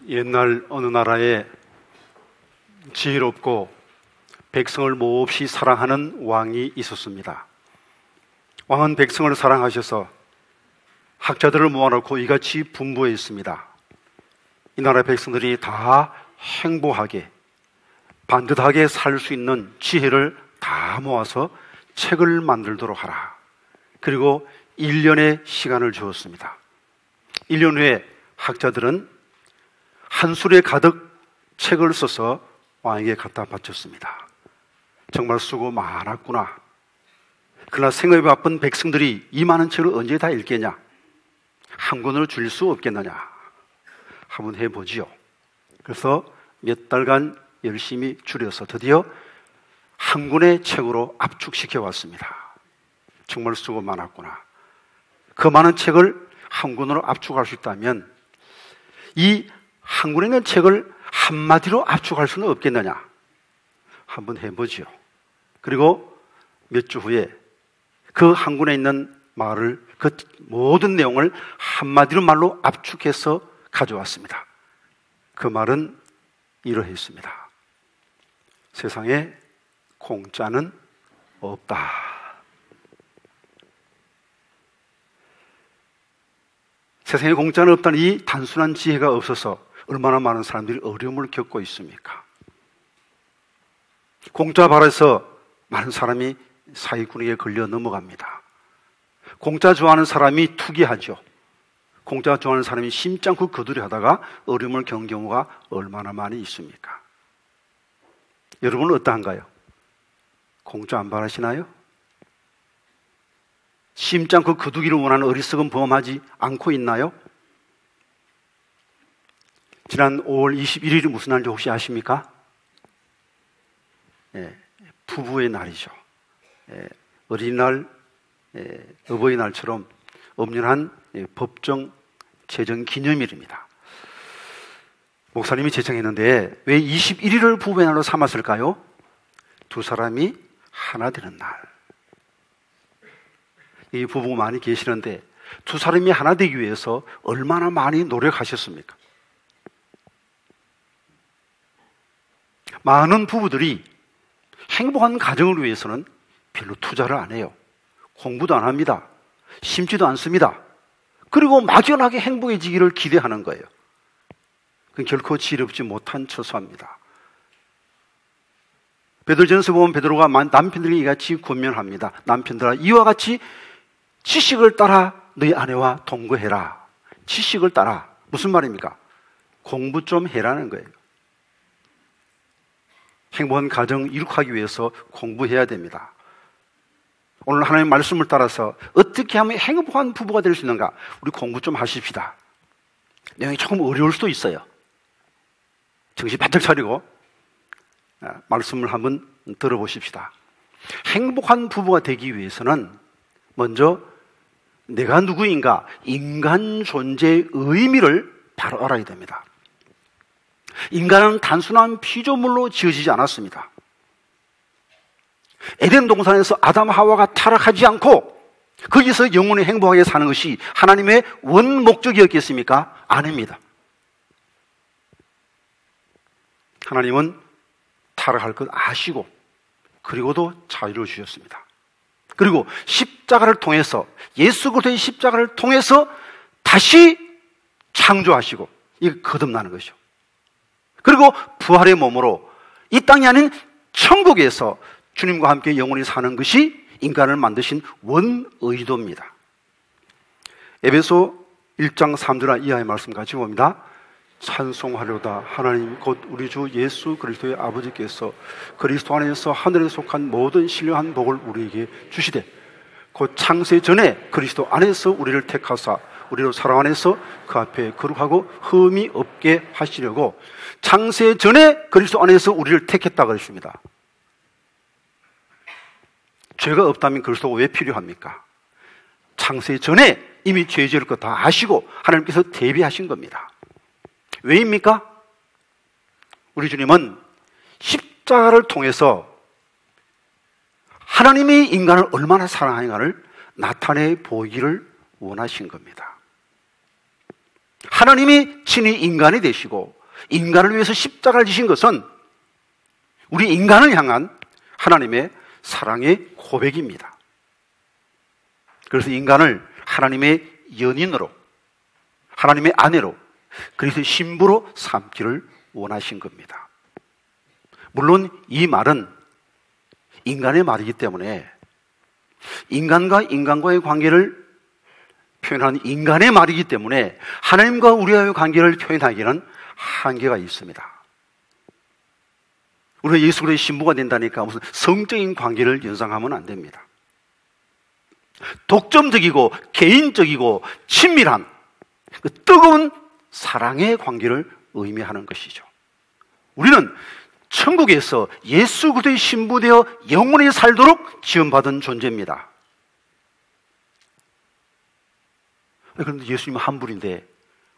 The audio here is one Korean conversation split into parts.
옛날 어느 나라에 지혜롭고 백성을 몹시 사랑하는 왕이 있었습니다. 왕은 백성을 사랑하셔서 학자들을 모아놓고 이같이 분부했습니다. 이 나라 백성들이 다 행복하게 반듯하게 살 수 있는 지혜를 다 모아서 책을 만들도록 하라. 그리고 1년의 시간을 주었습니다. 1년 후에 학자들은 한 술에 가득 책을 써서 왕에게 갖다 바쳤습니다. 정말 수고 많았구나. 그러나 생업에 바쁜 백성들이 이 많은 책을 언제 다 읽겠냐? 한 권으로 줄 수 없겠느냐? 한번 해보지요. 그래서 몇 달간 열심히 줄여서 드디어 한 권의 책으로 압축시켜 왔습니다. 정말 수고 많았구나. 그 많은 책을 한 권으로 압축할 수 있다면 이 한 권에 있는 책을 한마디로 압축할 수는 없겠느냐? 한번 해보지요. 그리고 몇 주 후에 그 한 권에 있는 말을, 그 모든 내용을 한마디로 말로 압축해서 가져왔습니다. 그 말은 이러했습니다. 세상에 공짜는 없다. 세상에 공짜는 없다는 이 단순한 지혜가 없어서 얼마나 많은 사람들이 어려움을 겪고 있습니까? 공짜 바라서 많은 사람이 사기꾼에게 걸려 넘어갑니다. 공짜 좋아하는 사람이 투기하죠. 공짜 좋아하는 사람이 심지 않고 거두려 하다가 어려움을 겪는 경우가 얼마나 많이 있습니까? 여러분은 어떠한가요? 공짜 안 바라시나요? 심지 않고 거두기를 원하는 어리석은 범하지 않고 있나요? 지난 5월 21일이 무슨 날인지 혹시 아십니까? 부부의 날이죠. 어린이날, 어버이날처럼 엄연한 법정 제정 기념일입니다. 목사님이 제정했는데 왜 21일을 부부의 날로 삼았을까요? 두 사람이 하나 되는 날. 이 부부가 많이 계시는데 두 사람이 하나 되기 위해서 얼마나 많이 노력하셨습니까? 많은 부부들이 행복한 가정을 위해서는 별로 투자를 안 해요. 공부도 안 합니다. 심지도 않습니다. 그리고 막연하게 행복해지기를 기대하는 거예요. 그건 결코 지혜롭지 못한 처소합니다. 베드로전서 보면 베드로가 남편들에게 이같이 권면합니다. 남편들아, 이와 같이 지식을 따라 너희 아내와 동거해라. 지식을 따라. 무슨 말입니까? 공부 좀 해라는 거예요. 행복한 가정 이룩하기 위해서 공부해야 됩니다. 오늘 하나님의 말씀을 따라서 어떻게 하면 행복한 부부가 될 수 있는가? 우리 공부 좀 하십시다. 내용이 조금 어려울 수도 있어요. 정신 바짝 차리고 말씀을 한번 들어보십시다. 행복한 부부가 되기 위해서는 먼저 내가 누구인가, 인간 존재의 의미를 바로 알아야 됩니다. 인간은 단순한 피조물로 지어지지 않았습니다. 에덴 동산에서 아담 하와가 타락하지 않고 거기서 영원히 행복하게 사는 것이 하나님의 원 목적이었겠습니까? 아닙니다. 하나님은 타락할 것 아시고 그리고도 자유를 주셨습니다. 그리고 십자가를 통해서, 예수 그리스도의 십자가를 통해서 다시 창조하시고, 이게 거듭나는 것이죠. 그리고 부활의 몸으로 이 땅이 아닌 천국에서 주님과 함께 영원히 사는 것이 인간을 만드신 원 의도입니다. 에베소 1장 3절 이하의 말씀 같이 봅니다. 찬송하려다 하나님 곧 우리 주 예수 그리스도의 아버지께서 그리스도 안에서 하늘에 속한 모든 신령한 복을 우리에게 주시되 곧 창세 전에 그리스도 안에서 우리를 택하사 우리로 사랑 안에서 그 앞에 거룩하고 흠이 없게 하시려고 창세 전에 그리스도 안에서 우리를 택했다 그랬습니다. 죄가 없다면 그리스도가 왜 필요합니까? 창세 전에 이미 죄 지을 것 다 아시고 하나님께서 대비하신 겁니다. 왜입니까? 우리 주님은 십자가를 통해서 하나님이 인간을 얼마나 사랑하는가를 나타내 보이기를 원하신 겁니다. 하나님이 친히 인간이 되시고 인간을 위해서 십자가를 지신 것은 우리 인간을 향한 하나님의 사랑의 고백입니다. 그래서 인간을 하나님의 연인으로, 하나님의 아내로, 그리스도의 신부로 삼기를 원하신 겁니다. 물론 이 말은 인간의 말이기 때문에 인간과 인간과의 관계를 표현하는 인간의 말이기 때문에 하나님과 우리와의 관계를 표현하기에는 한계가 있습니다. 우리가 예수 그리스도의 신부가 된다니까 무슨 성적인 관계를 연상하면 안 됩니다. 독점적이고 개인적이고 친밀한 그 뜨거운 사랑의 관계를 의미하는 것이죠. 우리는 천국에서 예수 그리스도의 신부되어 영원히 살도록 지원받은 존재입니다. 그런데 예수님은 한 분인데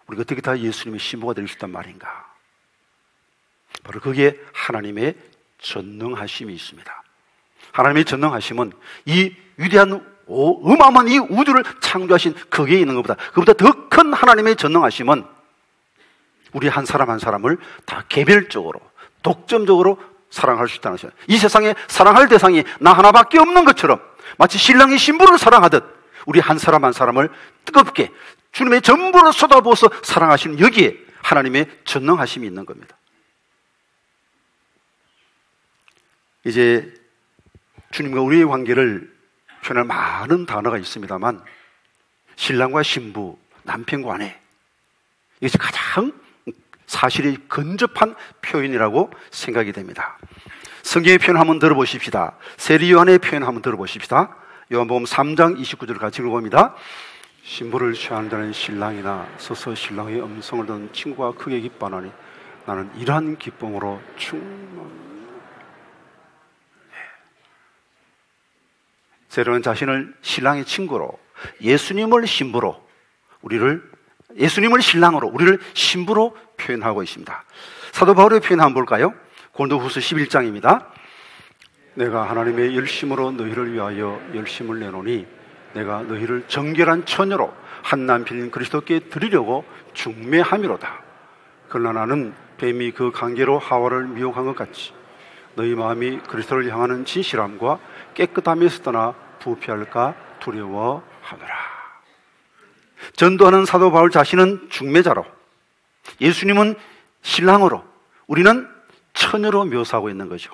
우리가 어떻게 다 예수님의 신부가 될 수 있단 말인가? 바로 거기에 하나님의 전능하심이 있습니다. 하나님의 전능하심은 이 위대한 어마어마한 이 우주를 창조하신 거기에 있는 것보다, 그보다 더 큰 하나님의 전능하심은 우리 한 사람 한 사람을 다 개별적으로 독점적으로 사랑할 수 있다는 것이죠. 이 세상에 사랑할 대상이 나 하나밖에 없는 것처럼 마치 신랑이 신부를 사랑하듯 우리 한 사람 한 사람을 뜨겁게 주님의 전부로 쏟아부어서 사랑하시는 여기에 하나님의 전능하심이 있는 겁니다. 이제 주님과 우리의 관계를 표현할 많은 단어가 있습니다만 신랑과 신부, 남편과 아내, 이것이 가장 사실이 근접한 표현이라고 생각이 됩니다. 성경의 표현 한번 들어보십시다. 세리 요한의 표현 한번 들어보십시다. 요한복음 3장 29절을 같이 읽어봅니다. 신부를 취하는 자는 신랑이나 서서 신랑의 음성을 듣는 친구가 크게 기뻐하니 나는 이러한 기쁨으로 세리는 자신을 신랑의 친구로, 예수님을 신부로, 예수님을 신랑으로, 우리를 신부로 표현하고 있습니다. 사도 바울의 표현 한번 볼까요? 고린도후서 11장입니다. 내가 하나님의 열심으로 너희를 위하여 열심을 내노니 내가 너희를 정결한 처녀로 한 남편인 그리스도께 드리려고 중매함이로다. 그러나 나는 뱀이 그 관계로 하와를 미혹한 것 같이 너희 마음이 그리스도를 향하는 진실함과 깨끗함에서 떠나 부패할까 두려워하노라. 전도하는 사도 바울 자신은 중매자로, 예수님은 신랑으로, 우리는 처녀로 묘사하고 있는 거죠.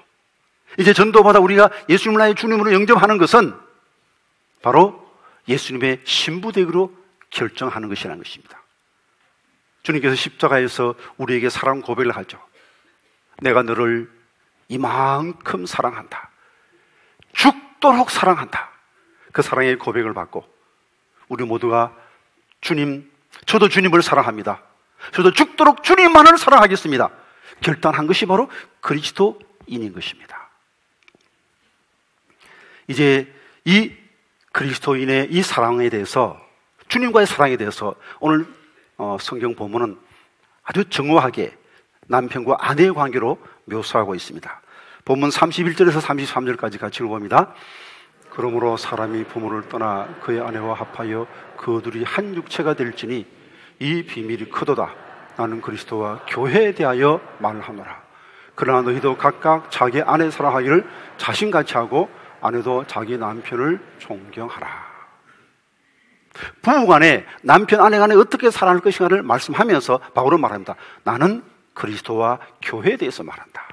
이제 전도받아 우리가 예수님을 나의 주님으로 영접하는 것은 바로 예수님의 신부되기로 결정하는 것이라는 것입니다. 주님께서 십자가에서 우리에게 사랑 고백을 하죠. 내가 너를 이만큼 사랑한다, 죽도록 사랑한다. 그 사랑의 고백을 받고 우리 모두가 주님, 저도 주님을 사랑합니다, 저도 죽도록 주님만을 사랑하겠습니다 결단한 것이 바로 그리스도인인 것입니다. 이제 이 그리스도인의 이 사랑에 대해서, 주님과의 사랑에 대해서 오늘 성경 본문은 아주 정확하게 남편과 아내의 관계로 묘사하고 있습니다. 본문 31절에서 33절까지 같이 읽어봅니다. 그러므로 사람이 부모를 떠나 그의 아내와 합하여 그 둘이 한 육체가 될지니 이 비밀이 크도다. 나는 그리스도와 교회에 대하여 말하노라. 그러나 너희도 각각 자기 아내 사랑하기를 자신같이 하고 아내도 자기 남편을 존경하라. 부부간에 남편 아내 간에 어떻게 살아갈 것인가를 말씀하면서 바울은 말합니다. 나는 그리스도와 교회에 대해서 말한다.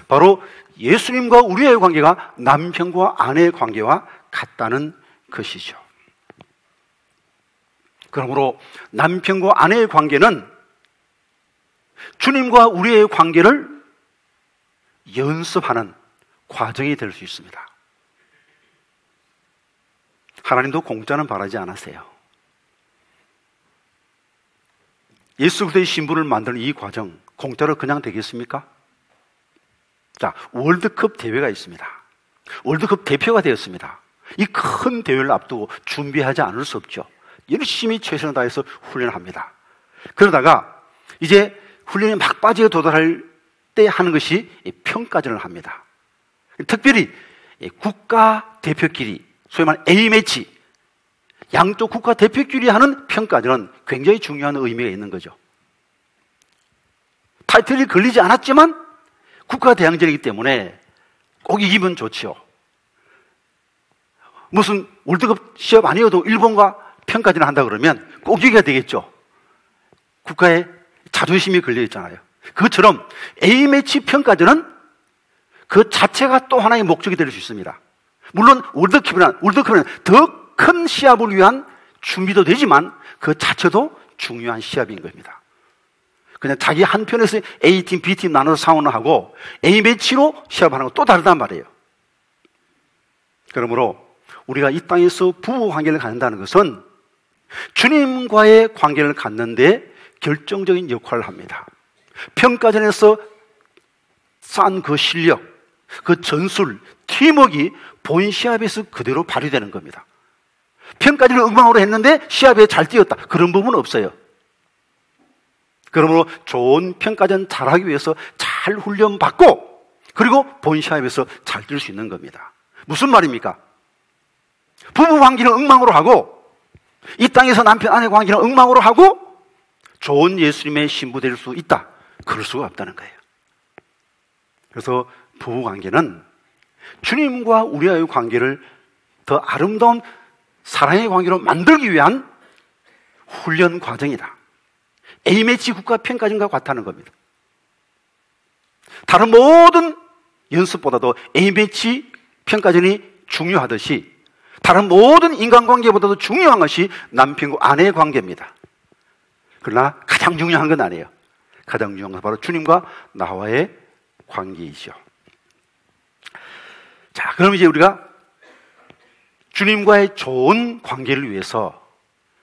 바로 예수님과 우리의 관계가 남편과 아내의 관계와 같다는 것이죠. 그러므로 남편과 아내의 관계는 주님과 우리의 관계를 연습하는 과정이 될 수 있습니다. 하나님도 공짜는 바라지 않으세요. 예수 그리스도의 신부를 만드는 이 과정 공짜로 그냥 되겠습니까? 자, 월드컵 대회가 있습니다. 월드컵 대표가 되었습니다. 이 큰 대회를 앞두고 준비하지 않을 수 없죠. 열심히 최선을 다해서 훈련을 합니다. 그러다가 이제 훈련이 막바지에 도달할 때 하는 것이 평가전을 합니다. 특별히 국가 대표끼리 소위 말하는 A매치, 양쪽 국가 대표끼리 하는 평가전은 굉장히 중요한 의미가 있는 거죠. 타이틀이 걸리지 않았지만 국가 대항전이기 때문에 꼭 이기면 좋지요. 무슨 월드컵 시합 아니어도 일본과 평가전을 한다 그러면 꼭 이겨야 되겠죠. 국가의 자존심이 걸려 있잖아요. 그것처럼 A매치 평가전은 그 자체가 또 하나의 목적이 될 수 있습니다. 물론 월드컵은 더 큰 시합을 위한 준비도 되지만 그 자체도 중요한 시합인 겁니다. 그냥 자기 한편에서 A팀, B팀 나눠서 상원을 하고 A매치로 시합하는 건 또 다르단 말이에요. 그러므로 우리가 이 땅에서 부부 관계를 갖는다는 것은 주님과의 관계를 갖는 데 결정적인 역할을 합니다. 평가전에서 쌓은 그 실력, 그 전술, 팀워크가 본 시합에서 그대로 발휘되는 겁니다. 평가전을 엉망으로 했는데 시합에 잘 뛰었다. 그런 부분은 없어요. 그러므로 좋은 평가전 잘하기 위해서 잘 훈련받고 그리고 본 시합에서 잘 뛸 수 있는 겁니다. 무슨 말입니까? 부부 관계는 엉망으로 하고 이 땅에서 남편 아내 관계는 엉망으로 하고 좋은 예수님의 신부 될 수 있다. 그럴 수가 없다는 거예요. 그래서 부부 관계는 주님과 우리와의 관계를 더 아름다운 사랑의 관계로 만들기 위한 훈련 과정이다. A매치 국가 평가전과 같다는 겁니다. 다른 모든 연습보다도 A매치 평가전이 중요하듯이 다른 모든 인간관계보다도 중요한 것이 남편과 아내의 관계입니다. 그러나 가장 중요한 건 아니에요. 가장 중요한 건 바로 주님과 나와의 관계이죠. 자, 그럼 이제 우리가 주님과의 좋은 관계를 위해서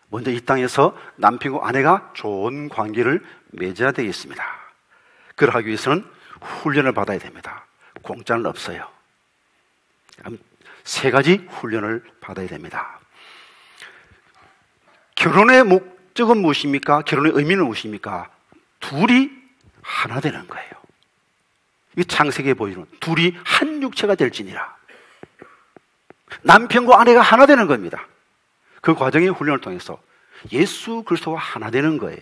먼저 이 땅에서 남편과 아내가 좋은 관계를 맺어야 되겠습니다. 그러하기 위해서는 훈련을 받아야 됩니다. 공짜는 없어요. 세 가지 훈련을 받아야 됩니다. 결혼의 목적은 무엇입니까? 결혼의 의미는 무엇입니까? 둘이 하나 되는 거예요. 이 창세기에 보이는 둘이 한 육체가 될지니라. 남편과 아내가 하나 되는 겁니다. 그 과정의 훈련을 통해서 예수 그리스도와 하나 되는 거예요.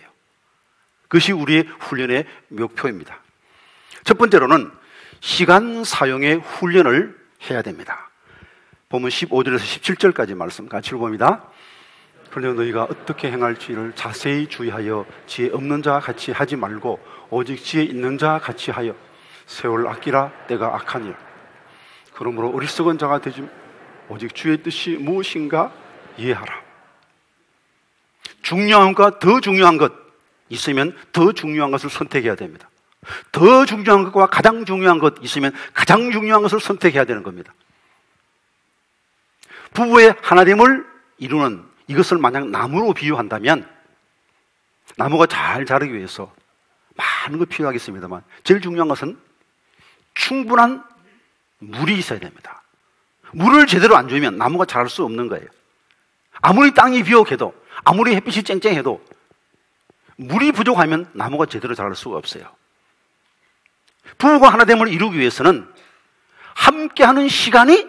그것이 우리의 훈련의 목표입니다. 첫 번째로는 시간 사용의 훈련을 해야 됩니다. 보면 15절에서 17절까지 말씀 같이 읽어봅니다. 그러나 너희가 어떻게 행할지를 자세히 주의하여 지혜 없는 자와 같이 하지 말고 오직 지혜 있는 자와 같이 하여 세월 아끼라. 때가 악하니라. 그러므로 어리석은 자가 되지 오직 주의 뜻이 무엇인가 이해하라. 중요한 것과 더 중요한 것 있으면 더 중요한 것을 선택해야 됩니다. 더 중요한 것과 가장 중요한 것 있으면 가장 중요한 것을 선택해야 되는 겁니다. 부부의 하나됨을 이루는 이것을 만약 나무로 비유한다면 나무가 잘 자라기 위해서 많은 것 필요하겠습니다만 제일 중요한 것은 충분한 물이 있어야 됩니다. 물을 제대로 안 주면 나무가 자랄 수 없는 거예요. 아무리 땅이 비옥해도 아무리 햇빛이 쨍쨍해도 물이 부족하면 나무가 제대로 자랄 수가 없어요. 부부가 하나됨을 이루기 위해서는 함께하는 시간이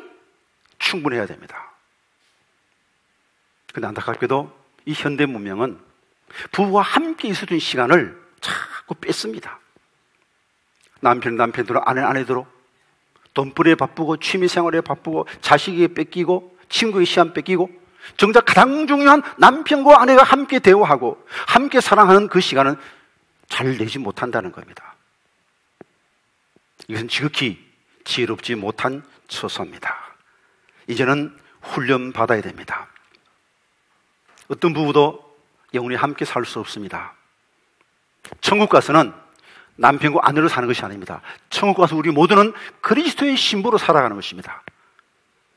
충분해야 됩니다. 그런데 안타깝게도 이 현대 문명은 부부가 함께 있어준 시간을 자꾸 뺐습니다. 남편대로 아내대로 돈벌이에 바쁘고 취미생활에 바쁘고 자식에게 뺏기고 친구의 시간 뺏기고 정작 가장 중요한 남편과 아내가 함께 대화하고 함께 사랑하는 그 시간은 잘 내지 못한다는 겁니다. 이것은 지극히 지혜롭지 못한 처소입니다. 이제는 훈련 받아야 됩니다. 어떤 부부도 영원히 함께 살 수 없습니다. 천국 가서는 남편과 아내로 사는 것이 아닙니다. 천국 가서 우리 모두는 그리스도의 신부로 살아가는 것입니다.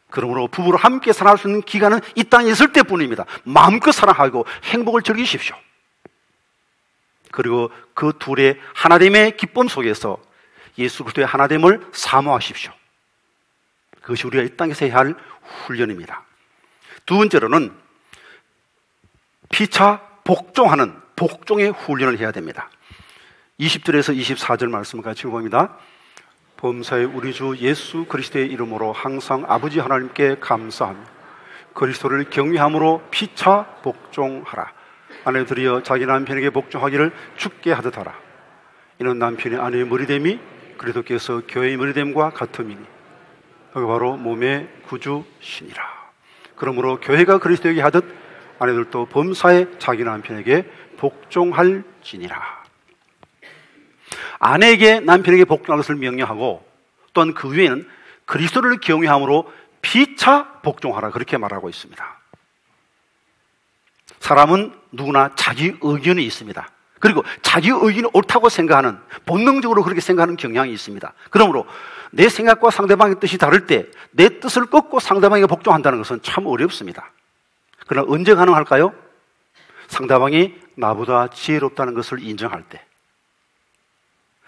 그러므로 부부로 함께 살아갈 수 있는 기간은 이 땅에 있을 때뿐입니다. 마음껏 사랑하고 행복을 즐기십시오. 그리고 그 둘의 하나됨의 기쁨 속에서 예수 그리스도의 하나됨을 사모하십시오. 그것이 우리가 이 땅에서 해야 할 훈련입니다. 두 번째로는 피차 복종하는 복종의 훈련을 해야 됩니다. 20절에서 24절 말씀을 같이 읽어봅니다. 범사의 우리 주 예수 그리스도의 이름으로 항상 아버지 하나님께 감사하며 그리스도를 경외함으로 피차 복종하라. 아내들이여 자기 남편에게 복종하기를 주께 하듯 하라. 이는 남편이 아내의 머리됨이 그리스도께서 교회의 머리됨과 같음이니 그가 바로 몸의 구주시니라. 그러므로 교회가 그리스도에게 하듯 아내들도 범사에 자기 남편에게 복종할지니라. 아내에게 남편에게 복종할 것을 명령하고 또한 그 위에는 그리스도를 경외함으로 피차 복종하라 그렇게 말하고 있습니다. 사람은 누구나 자기 의견이 있습니다. 그리고 자기 의견이 옳다고 생각하는, 본능적으로 그렇게 생각하는 경향이 있습니다. 그러므로 내 생각과 상대방의 뜻이 다를 때 내 뜻을 꺾고 상대방에게 복종한다는 것은 참 어렵습니다. 그러나 언제 가능할까요? 상대방이 나보다 지혜롭다는 것을 인정할 때,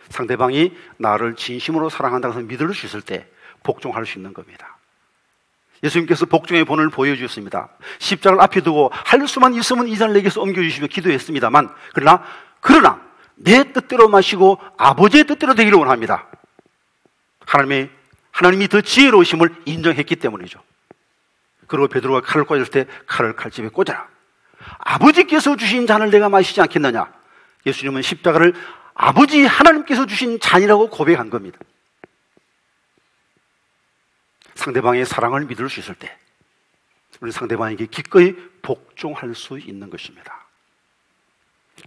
상대방이 나를 진심으로 사랑한다는 것을 믿을 수 있을 때 복종할 수 있는 겁니다. 예수님께서 복종의 본을 보여주셨습니다. 십자가를 앞에 두고 할 수만 있으면 이 잔을 내게서 옮겨주시며 기도했습니다만 그러나 내 뜻대로 마시고 아버지의 뜻대로 되기를 원합니다. 하나님이 더 지혜로우심을 인정했기 때문이죠. 그리고 베드로가 칼을 꽂을 때 칼을 칼집에 꽂아라. 아버지께서 주신 잔을 내가 마시지 않겠느냐. 예수님은 십자가를 아버지 하나님께서 주신 잔이라고 고백한 겁니다. 상대방의 사랑을 믿을 수 있을 때 우리 상대방에게 기꺼이 복종할 수 있는 것입니다.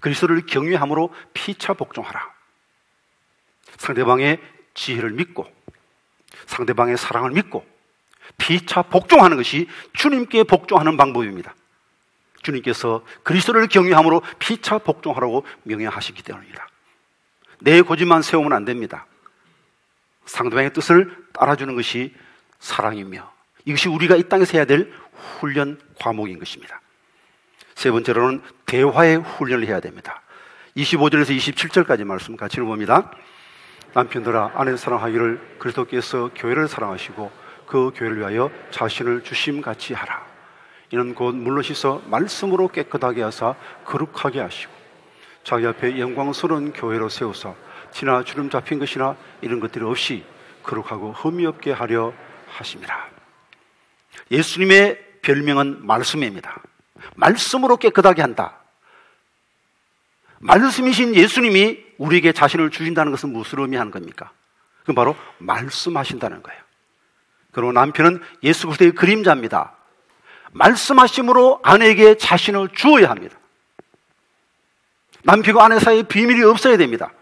그리스도를 경외함으로 피차 복종하라. 상대방의 지혜를 믿고 상대방의 사랑을 믿고 피차 복종하는 것이 주님께 복종하는 방법입니다. 주님께서 그리스도를 경외함으로 피차 복종하라고 명령하시기 때문입니다. 내 고집만 세우면 안 됩니다. 상대방의 뜻을 따라주는 것이 사랑이며 이것이 우리가 이 땅에서 해야 될 훈련 과목인 것입니다. 세 번째로는 대화의 훈련을 해야 됩니다. 25절에서 27절까지 말씀 같이 읽어봅니다. 남편들아 아내 사랑하기를 그리스도께서 교회를 사랑하시고 그 교회를 위하여 자신을 주심같이 하라. 이는 곧 물로 씻어 말씀으로 깨끗하게 하사 거룩하게 하시고 자기 앞에 영광스러운 교회로 세우사 티나 주름 잡힌 것이나 이런 것들이 없이 거룩하고 흠이 없게 하려 하심이라. 예수님의 별명은 말씀입니다. 말씀으로 깨끗하게 한다. 말씀이신 예수님이 우리에게 자신을 주신다는 것은 무슨 의미하는 겁니까? 그건 바로 말씀하신다는 거예요. 그리고 남편은 예수 그리스도의 그림자입니다. 말씀하심으로 아내에게 자신을 주어야 합니다. 남편과 아내 사이에 비밀이 없어야 됩니다.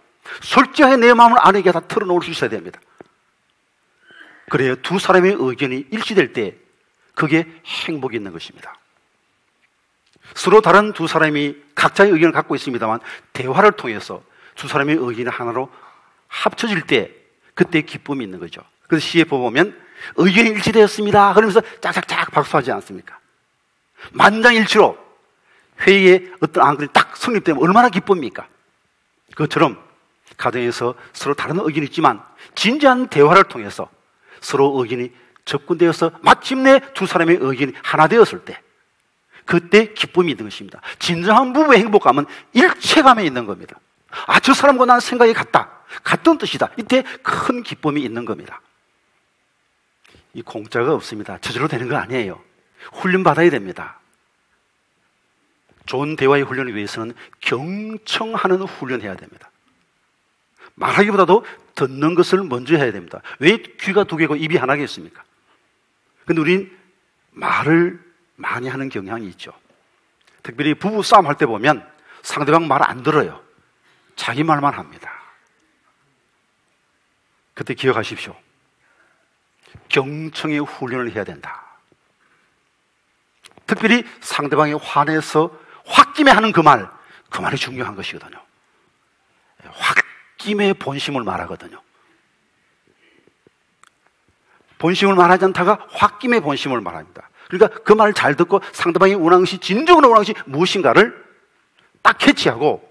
솔직하게 내 마음을 아내에게 다 털어놓을 수 있어야 됩니다. 그래야 두 사람의 의견이 일치될 때 그게 행복이 있는 것입니다. 서로 다른 두 사람이 각자의 의견을 갖고 있습니다만 대화를 통해서 두 사람의 의견이 하나로 합쳐질 때 그때 기쁨이 있는 거죠. 그래서 시에 보면 의견이 일치되었습니다 그러면서 짝짝짝 박수하지 않습니까? 만장일치로 회의에 어떤 안건이 딱 성립되면 얼마나 기쁩니까? 그것처럼 가정에서 서로 다른 의견이 있지만 진지한 대화를 통해서 서로 의견이 접근되어서 마침내 두 사람의 의견이 하나 되었을 때 그때 기쁨이 있는 것입니다. 진정한 부부의 행복감은 일체감에 있는 겁니다. 아, 저 사람과 나는 생각이 같다. 같은 뜻이다. 이때 큰 기쁨이 있는 겁니다. 이 공짜가 없습니다. 저절로 되는 거 아니에요. 훈련받아야 됩니다. 좋은 대화의 훈련을 위해서는 경청하는 훈련해야 됩니다. 말하기보다도 듣는 것을 먼저 해야 됩니다. 왜 귀가 두 개고 입이 하나겠습니까? 근데 우린 말을 많이 하는 경향이 있죠. 특별히 부부 싸움 할 때 보면 상대방 말 안 들어요. 자기 말만 합니다. 그때 기억하십시오. 경청의 훈련을 해야 된다. 특별히 상대방이 화내서 홧김에 하는 그 말이 중요한 것이거든요. 홧김에 본심을 말하거든요. 본심을 말하지 않다가 홧김에 본심을 말합니다. 그러니까 그 말을 잘 듣고 상대방이 원하는 것이 진정으로 원하는 것이 무엇인가를 딱 캐치하고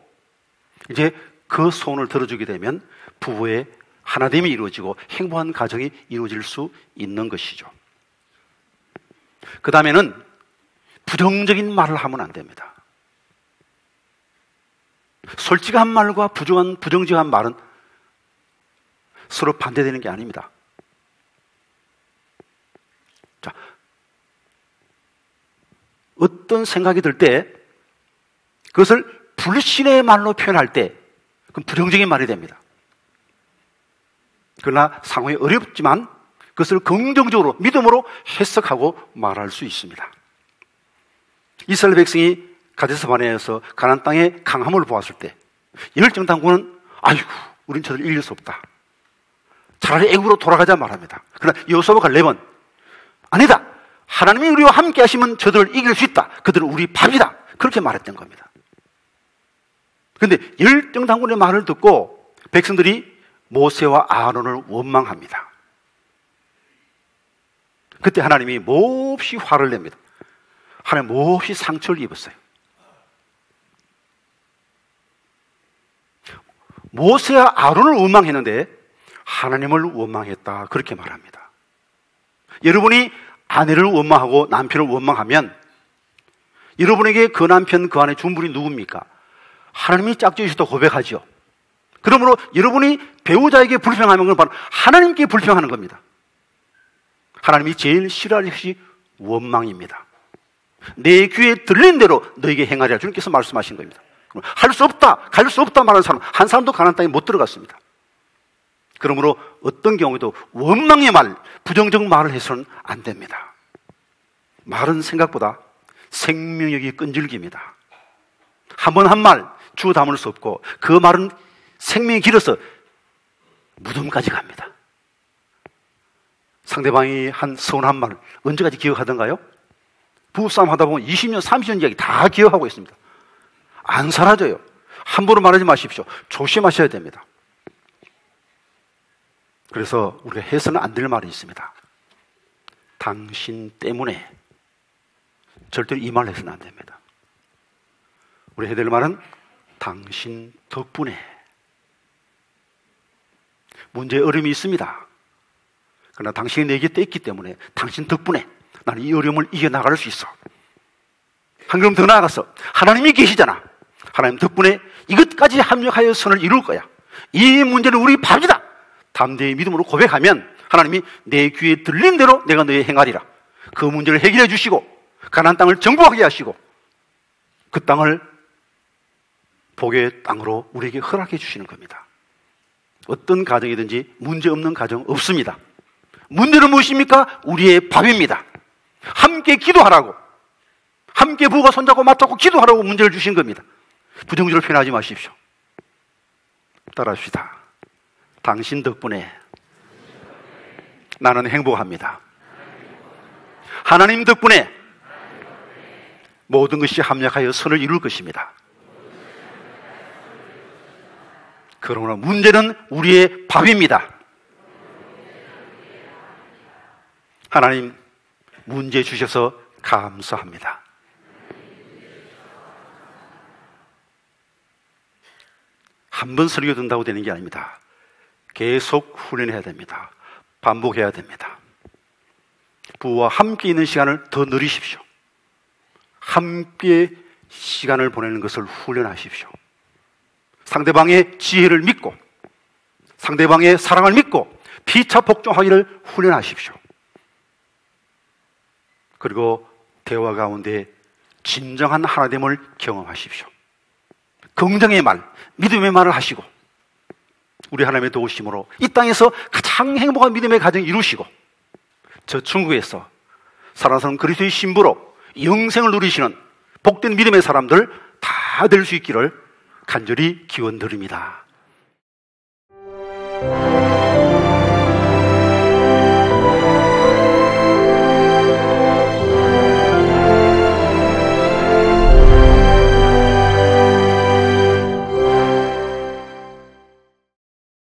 이제 그 소원을 들어주게 되면 부부의 하나됨이 이루어지고 행복한 가정이 이루어질 수 있는 것이죠. 그 다음에는 부정적인 말을 하면 안 됩니다. 솔직한 말과 부정직한 말은 서로 반대되는 게 아닙니다. 자, 어떤 생각이 들 때 그것을 불신의 말로 표현할 때 그건 부정적인 말이 됩니다. 그러나 상황이 어렵지만 그것을 긍정적으로 믿음으로 해석하고 말할 수 있습니다. 이스라엘 백성이 가데스 바네아에서 가나안 땅의 강함을 보았을 때 열정당군은 아이고 우린 저들 이길 수 없다. 차라리 애굽으로 돌아가자 말합니다. 그러나 여호수아와 갈렙은 아니다. 하나님이 우리와 함께 하시면 저들을 이길 수 있다. 그들은 우리 밥이다. 그렇게 말했던 겁니다. 그런데 열정당군의 말을 듣고 백성들이 모세와 아론을 원망합니다. 그때 하나님이 몹시 화를 냅니다. 하나님 몹시 상처를 입었어요. 모세와 아론을 원망했는데 하나님을 원망했다. 그렇게 말합니다. 여러분이 아내를 원망하고 남편을 원망하면 여러분에게 그 남편 그 아내 준분이 누굽니까? 하나님이 짝지으셨다고 고백하죠. 그러므로 여러분이 배우자에게 불평하는 건 바로 하나님께 불평하는 겁니다. 하나님이 제일 싫어하는 것이 원망입니다. 내 귀에 들린 대로 너에게 행하리라 주님께서 말씀하신 겁니다. 할 수 없다, 갈 수 없다 말하는 사람 한 사람도 가나안 땅에 못 들어갔습니다. 그러므로 어떤 경우에도 원망의 말, 부정적 말을 해서는 안 됩니다. 말은 생각보다 생명력이 끈질깁니다. 한 번 한 말 주워 담을 수 없고 그 말은 생명이 길어서 무덤까지 갑니다. 상대방이 한 서운한 말 언제까지 기억하던가요? 부부싸움 하다 보면 20년, 30년 이야기 다 기억하고 있습니다. 안 사라져요. 함부로 말하지 마십시오. 조심하셔야 됩니다. 그래서 우리가 해서는 안 될 말이 있습니다. 당신 때문에 절대로 이 말을 해서는 안 됩니다. 우리 해야 될 말은 당신 덕분에. 문제에 어려움이 있습니다. 그러나 당신이 내게 떼있기 때문에 당신 덕분에 나는 이 어려움을 이겨나갈 수 있어. 한 걸음 더 나아가서 하나님이 계시잖아. 하나님 덕분에 이것까지 합력하여 선을 이룰 거야. 이 문제는 우리 밥이다. 담대히 믿음으로 고백하면 하나님이 내 귀에 들린 대로 내가 너의 행하리라. 그 문제를 해결해 주시고 가나안 땅을 정복하게 하시고 그 땅을 복의 땅으로 우리에게 허락해 주시는 겁니다. 어떤 가정이든지 문제 없는 가정 없습니다. 문제는 무엇입니까? 우리의 밥입니다. 함께 기도하라고, 함께 부부가 손잡고 맞잡고 기도하라고 문제를 주신 겁니다. 부정적으로 표현하지 마십시오. 따라합시다. 당신 덕분에 나는 행복합니다. 하나님 덕분에 모든 것이 합력하여 선을 이룰 것입니다. 그러나 문제는 우리의 밥입니다. 하나님 문제 주셔서 감사합니다. 한 번 설교 듣는다고 되는 게 아닙니다. 계속 훈련해야 됩니다. 반복해야 됩니다. 부부와 함께 있는 시간을 더 누리십시오. 함께 시간을 보내는 것을 훈련하십시오. 상대방의 지혜를 믿고 상대방의 사랑을 믿고 피차 복종하기를 훈련하십시오. 그리고 대화 가운데 진정한 하나됨을 경험하십시오. 긍정의 말, 믿음의 말을 하시고 우리 하나님의 도우심으로 이 땅에서 가장 행복한 믿음의 가정 이루시고 저 천국에서 살아서는 그리스도의 신부로 영생을 누리시는 복된 믿음의 사람들 다 될 수 있기를 간절히 기원드립니다.